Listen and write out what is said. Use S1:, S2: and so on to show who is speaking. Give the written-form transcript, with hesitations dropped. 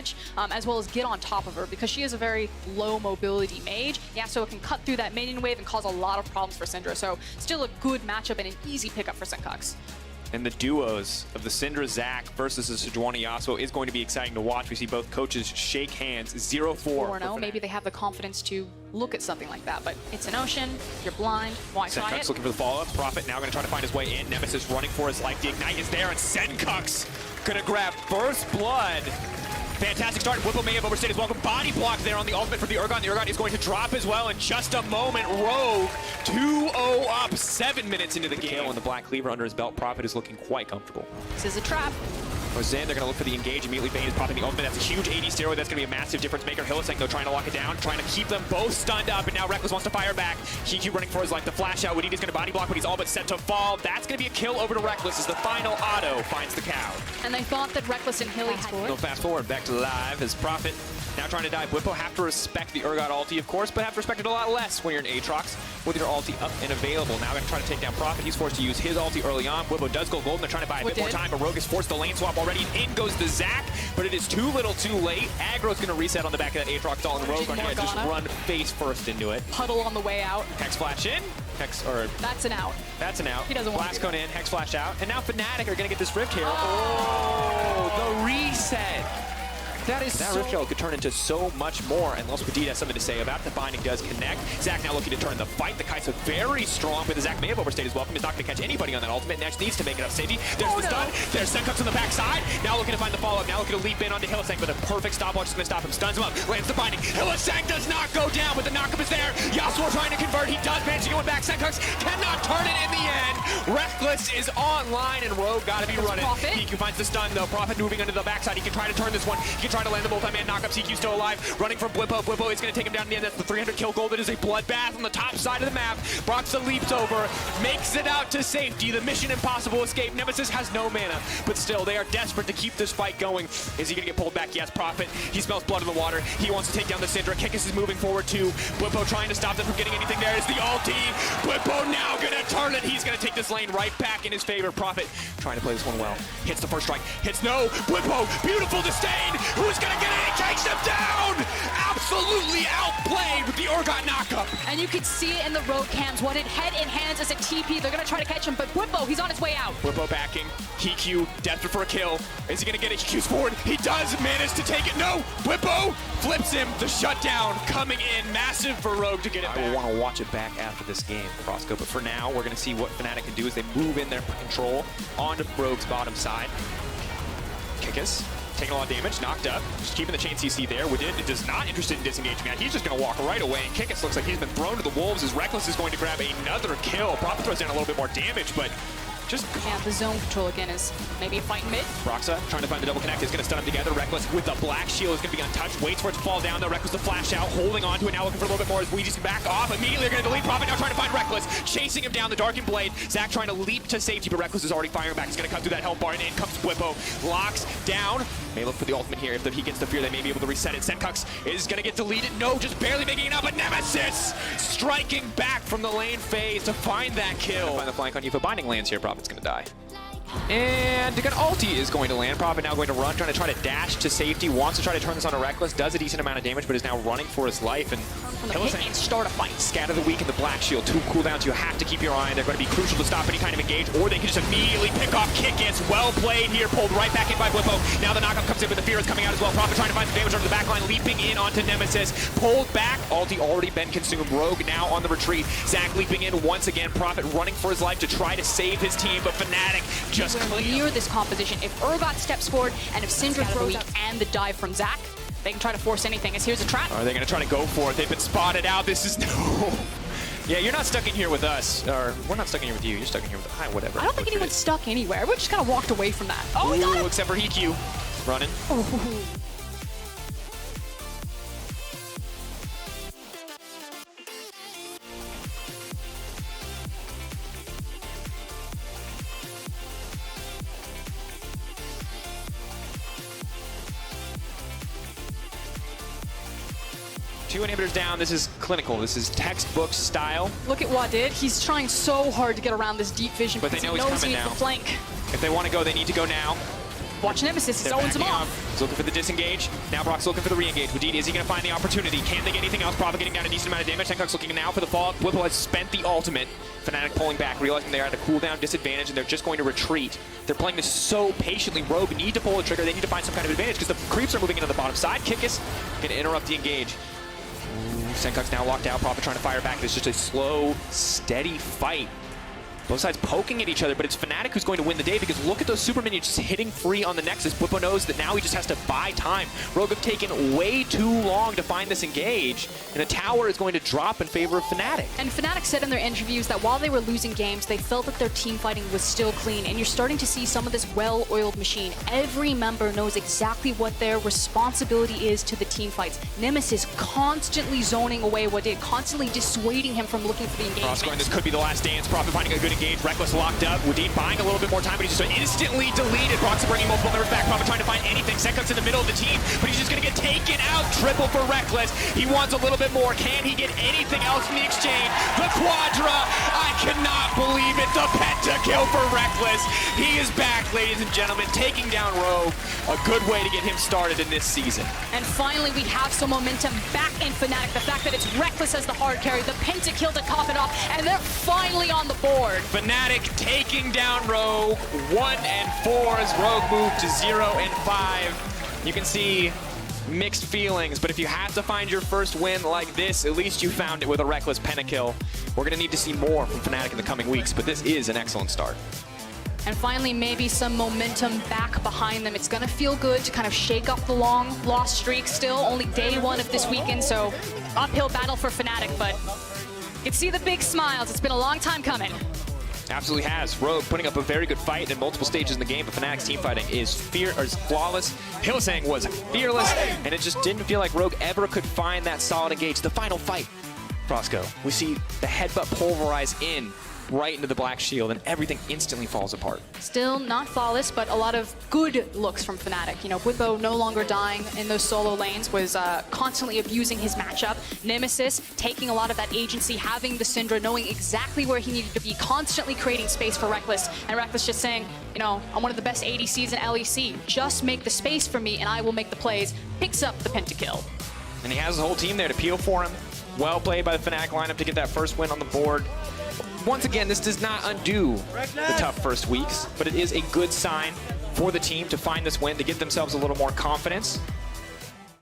S1: damage, as well as get on top of her, because she is a very low mobility mage. Yasuo can cut through that minion wave and cause a lot of problems for Syndra, so still a good matchup and an easy pickup for Senkux.
S2: And the duos of the Syndra Zac versus the Sejuani Yasuo is going to be exciting to watch. We see both coaches shake hands, 0-4.
S1: 4-0, maybe they have the confidence to look at something like that, but it's an ocean, you're blind, why try it?
S2: Looking for the follow-up. Prophet now going to try to find his way in. Nemesis running for his life. The Ignite is there, and Senkux going to grab first blood. Fantastic start. Whipple may have overstayed his welcome. Body block there on the ultimate for the Urgot. The Urgot is going to drop as well in just a moment. Rogue 2-0 up 7 minutes into the game. And the Black Cleaver under his belt. Prophet is looking quite comfortable.
S1: This is a trap.
S2: Zen, they're going to look for the engage. Immediately Bane is popping the ultimate. That's a huge 80 steroid. That's going to be a massive difference maker. Hylissang, though, trying to lock it down, trying to keep them both stunned up. And now Rekkles wants to fire back. Hikyu running for his life. The flash out. Wadid is going to body block, but he's all but set to fall. That's going to be a kill over to Rekkles as the final auto finds the cow.
S1: And they thought that Rekkles and Hilly had
S2: We'll fast forward back to live as Prophet now trying to dive. Whippo have to respect the Urgot ulti, of course, but have to respect it a lot less when you're in Aatrox with your ulti up and available. Now going to try to take down Prophet. He's forced to use his ulti early on. Whippo does go golden. They're trying to buy a bit more time, but Rogue is forced the lane swap already. In goes the Zac, but it is too little too late. Aggro's going to reset on the back of that Aatrox all, and Rogue going to just run face first into it.
S1: Puddle on the way out.
S2: Hex flash in. Hex, or...
S1: That's an out.
S2: That's an out.
S1: He doesn't want
S2: Blast
S1: to
S2: cone in, Hex flash out, and now Fnatic are going to get this Rift here. Oh, the reset. That Rift Shell could turn into so much more, unless Wadid has something to say about it. The binding does connect. Zac now looking to turn the fight. The Kai'Sa very strong, but the Zac may have overstayed his welcome. He's not going to catch anybody on that ultimate. Next needs to make it up safety. There's the stun. There's Senkux on the backside. Now looking to find the follow-up. Now looking to leap in onto Hylissang, but a perfect stopwatch is going to stop him. Stuns him up. Lands the binding. Hylissang does not go down, but the knockup is there. Yasuo trying to convert. He does manage to go back. Senkux cannot turn it in the end. Rekkles is online, and Rogue got to be running. Hikyu finds the stun, though. Prophet moving under the backside. He can try to turn this one. He can try to land the multi-man knockups. Hikyu still alive. Running from Blippo. Blippo is going to take him down in the end. That's the 300 kill goal. It is a bloodbath on the top side of the map. Broxa leaps over. Makes it out to safety. The mission impossible escape. Nemesis has no mana, but still, they are desperate to keep this fight going. Is he going to get pulled back? Yes, Prophet. He smells blood in the water. He wants to take down the Syndra. Kikis is moving forward too. Blippo trying to stop them from getting anything there. Is the ulti. Blippo now going to turn it. He's going to take this lane right back in his favor. Prophet trying to play this one well. Hits the first strike. Hits no. Blippo. Beautiful disdain. Who's going to get it? He takes him down. Absolutely outplayed with the Urgot knockup.
S1: And you can see it in the road cams. What it head in hands as a TP. They're going to try to catch him, but Blippo, he's on his way out.
S2: Blippo backing. Hikyu desperate for a kill. Is he going to get it? Hikyu's forward. He does manage to take it. No. Blippo flips him. The shutdown coming in. Massive for Rogue to get it back. I want to watch it back after this game, Crossco. But for now, we're going to see what Fnatic can do as they move in their control onto Rogue's bottom side. Kikis taking a lot of damage, knocked up, just keeping the chain CC there. Wadid is not interested in disengaging that. He's just going to walk right away. And Kikis looks like he's been thrown to the wolves as Rekkles is going to grab another kill. Prophet throws down a little bit more damage, but just...
S1: Yeah, the zone control again is maybe a fight mid.
S2: Broxa trying to find the double connect. Is going to stun them together. Rekkles with the black shield is going to be untouched. Waits for it to fall down though. Rekkles to flash out, holding on to it. Now looking for a little bit more as Ouija's back off. Immediately they're going to delete Prophet. Now trying to find Rekkles. Chasing him down the Darkened Blade. Zac trying to leap to safety, but Rekkles is already firing back. He's going to cut through that health bar, and in comes Whippo. Locks down. May look for the ultimate here. If he gets the fear, they may be able to reset it. Senkux is going to get deleted. No, just barely making it up. But Nemesis striking back from the lane phase to find that kill. Find the flank on you. If a binding lands here, Prophet's going to die. And an ulti is going to land. Prophet now going to run, trying to try to dash to safety. Wants to try to turn this on a Rekkles. Does a decent amount of damage, but is now running for his life. And
S1: and start a fight.
S2: Scatter the weak and the black shield. 2 cooldowns you have to keep your eye on. They're going to be crucial to stop any kind of engage, or they can just immediately pick off Kikis. Well played here. Pulled right back in by Blippo. Now the knockup comes in, but the fear is coming out as well. Prophet trying to find some damage under the back line. Leaping in onto Nemesis. Pulled back. Ulti already been consumed. Rogue now on the retreat. Zac leaping in once again. Prophet running for his life to try to save his team, but Fnatic just clear
S1: this composition. If Urgot steps forward and if Syndra throws out and the dive from Zac, they can try to force anything. As here's a trap.
S2: Are they going to try to go for it? They've been spotted out. This is no... Yeah, you're not stuck in here with us. Or we're not stuck in here with you. You're stuck in here with whatever.
S1: I don't think anyone's stuck anywhere. We just kind of walked away from that. Oh, we got it!
S2: Except for Hikyu. Running.
S1: Oh.
S2: 2 inhibitors down. This is clinical. This is textbook style.
S1: Look at Wadid. He's trying so hard to get around this deep vision,
S2: but they know he's coming now.
S1: The flank.
S2: If they want to go, they need to go now.
S1: watch Nemesis, he owns him off.
S2: He's looking for the disengage. Now Brock's looking for the re-engage. Wadid, is he going to find the opportunity? Can they get anything else? Prophet getting down a decent amount of damage. Tenkok's looking now for the fall. Whipple has spent the ultimate. Fnatic pulling back, realizing they're at a cooldown disadvantage, and they're just going to retreat. They're playing this so patiently. Rogue need to pull the trigger. They need to find some kind of advantage because the creeps are moving into the bottom side. Kick is going to interrupt the engage. Tenkok's now locked out. Prophet trying to fire back. It's just a slow, steady fight. Both sides poking at each other, but it's Fnatic who's going to win the day because look at those super minions just hitting free on the Nexus. Bwipo knows that now he just has to buy time. Rogue have taken way too long to find this engage, and a tower is going to drop in favor of Fnatic.
S1: And Fnatic said in their interviews that while they were losing games, they felt that their team fighting was still clean, and you're starting to see some of this well-oiled machine. Every member knows exactly what their responsibility is to the team fights. Nemesis constantly zoning away Wadid, constantly dissuading him from looking for the engagement.
S2: Scoring, this could be the last dance. Prophet finding a good engage. Rekkles locked up. Wadid buying a little bit more time, but he's just instantly deleted. Brock's bringing multiple members back. Prophet trying to find anything. Tenkok's in the middle of the team, but he's just going to get taken out. Triple for Rekkles. He wants a little bit more. Can he get anything else in the exchange? The Quadra. I cannot believe it. The pentakill for Rekkles. He is back, ladies and gentlemen, taking down Rogue. A good way to get him started in this season.
S1: And finally, we have some momentum back in Fnatic. The fact that it's Rekkles as the hard carry, the pentakill to top it off, and they're finally on the board.
S2: Fnatic taking down Rogue. 1 and 4 as Rogue moved to 0 and 5. You can see mixed feelings, but if you have to find your first win like this, at least you found it with a Rekkles pentakill. We're going to need to see more from Fnatic in the coming weeks, but this is an excellent start.
S1: And finally, maybe some momentum back behind them. It's going to feel good to kind of shake off the long lost streak still. Only day one of this weekend, so uphill battle for Fnatic, but you can see the big smiles. It's been a long time coming.
S2: Absolutely has. Rogue putting up a very good fight in multiple stages in the game, but Fnatic's team fighting is flawless. Hillsang was fearless, and it just didn't feel like Rogue ever could find that solid engage. The final fight, Frosco, we see the headbutt pulverize in right into the black shield, and everything instantly falls apart.
S1: Still not flawless, but a lot of good looks from Fnatic. You know, Bwipo no longer dying in those solo lanes, was constantly abusing his matchup. Nemesis taking a lot of that agency, having the Syndra, knowing exactly where he needed to be, constantly creating space for Rekkles. And Rekkles just saying, you know, I'm one of the best ADCs in LEC. Just make the space for me and I will make the plays. Picks up the pentakill.
S2: And he has the whole team there to peel for him. Well played by the Fnatic lineup to get that first win on the board. Once again, this does not undo the tough first weeks, but it is a good sign for the team to find this win, to give themselves a little more confidence.